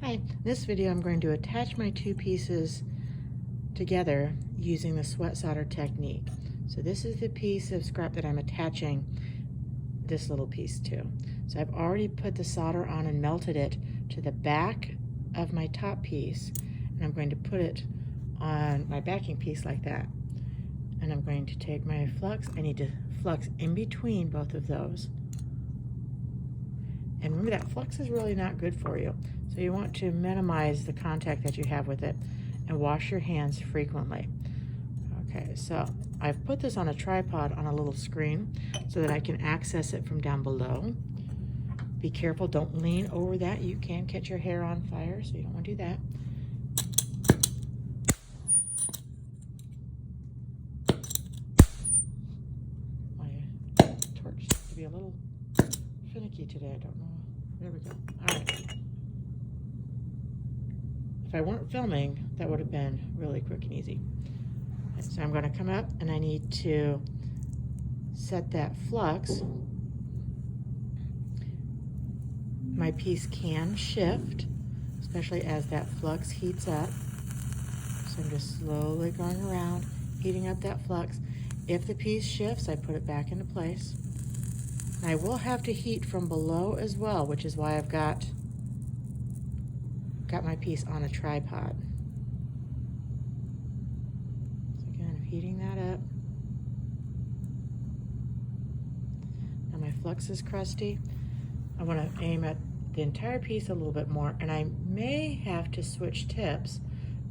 Hi, in this video I'm going to attach my two pieces together using the sweat solder technique. So this is the piece of scrap that I'm attaching this little piece to. So I've already put the solder on and melted it to the back of my top piece, and I'm going to put it on my backing piece like that. And I'm going to take my flux. I need to flux in between both of those. And remember, that flux is really not good for you. So you want to minimize the contact that you have with it and wash your hands frequently. Okay, so I've put this on a tripod on a little screen so that I can access it from down below. Be careful, don't lean over that. You can catch your hair on fire, so you don't want to do that. My torch seems to be a little finicky today, I don't know. There we go. All right. If I weren't filming, that would have been really quick and easy. So I'm going to come up and I need to set that flux. My piece can shift, especially as that flux heats up. So I'm just slowly going around, heating up that flux. If the piece shifts, I put it back into place. And I will have to heat from below as well, which is why I've got my piece on a tripod. So again, I'm heating that up. Now my flux is crusty. I want to aim at the entire piece a little bit more, and I may have to switch tips.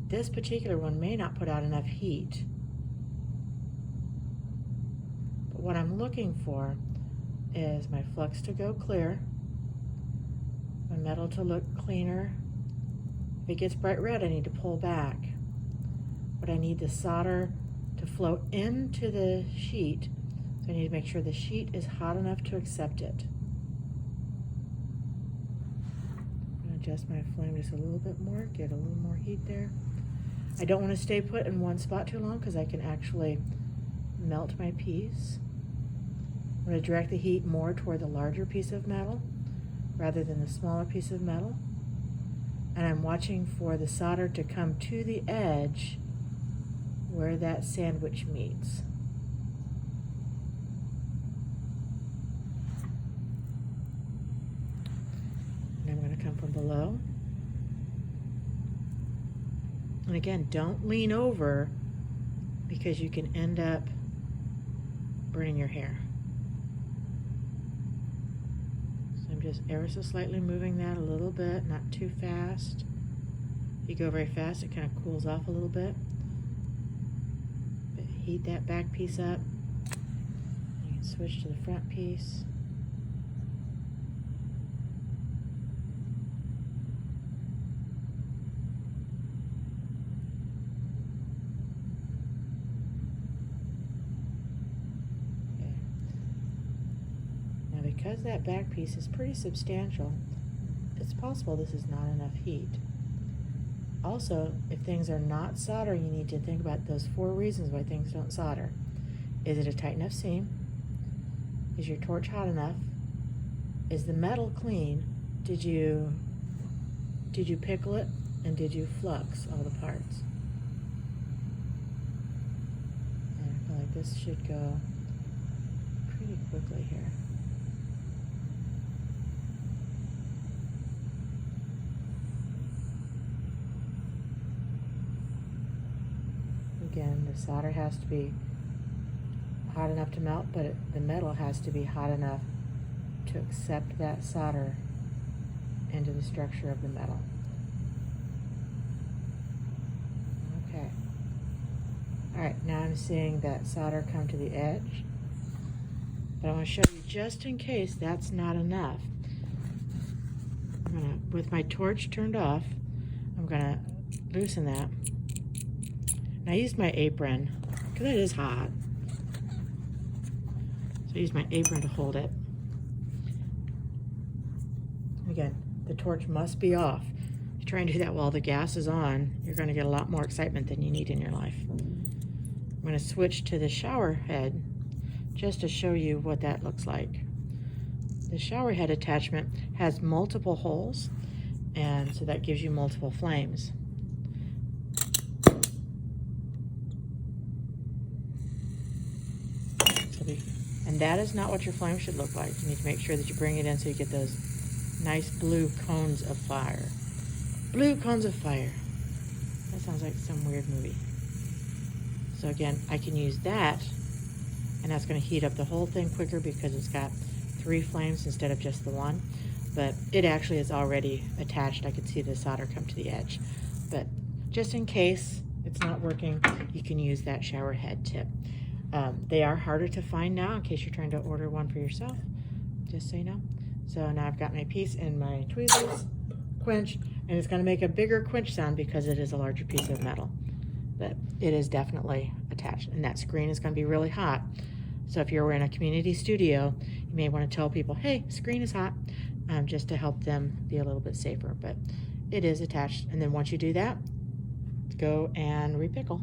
This particular one may not put out enough heat. But what I'm looking for is my flux to go clear, my metal to look cleaner. If it gets bright red, I need to pull back. But I need the solder to flow into the sheet, so I need to make sure the sheet is hot enough to accept it. I'm going to adjust my flame just a little bit more, get a little more heat there. I don't want to stay put in one spot too long because I can actually melt my piece. I'm going to direct the heat more toward the larger piece of metal rather than the smaller piece of metal. And I'm watching for the solder to come to the edge where that sandwich meets. And I'm going to come from below. And again, don't lean over because you can end up burning your hair. I'm just ever so slightly moving that a little bit, not too fast. If you go very fast, it kind of cools off a little bit. But heat that back piece up. You can switch to the front piece. Because that back piece is pretty substantial, it's possible this is not enough heat. Also, if things are not soldering, you need to think about those 4 reasons why things don't solder. Is it a tight enough seam? Is your torch hot enough? Is the metal clean? Did you pickle it? And did you flux all the parts? And I feel like this should go pretty quickly here. Again, the solder has to be hot enough to melt, but the metal has to be hot enough to accept that solder into the structure of the metal. Okay. All right, now I'm seeing that solder come to the edge, but I want to show you just in case that's not enough. I'm gonna, with my torch turned off, I'm gonna loosen that. I used my apron because it is hot. So I used my apron to hold it. Again, the torch must be off. If you try and do that while the gas is on, you're going to get a lot more excitement than you need in your life. I'm going to switch to the shower head just to show you what that looks like. The shower head attachment has multiple holes, And so that gives you multiple flames. And that is not what your flame should look like. You need to make sure that you bring it in so you get those nice blue cones of fire. Blue cones of fire. That sounds like some weird movie. So again, I can use that, and that's going to heat up the whole thing quicker because it's got 3 flames instead of just the one. But it actually is already attached. I can see the solder come to the edge. But just in case it's not working, you can use that shower head tip. They are harder to find now in case you're trying to order one for yourself, just so you know. So now I've got my piece in my tweezers, quench, and it's going to make a bigger quench sound because it is a larger piece of metal. But it is definitely attached, and that screen is going to be really hot. So if you're in a community studio, you may want to tell people, hey, screen is hot, just to help them be a little bit safer. But it is attached, and then once you do that, go and repickle.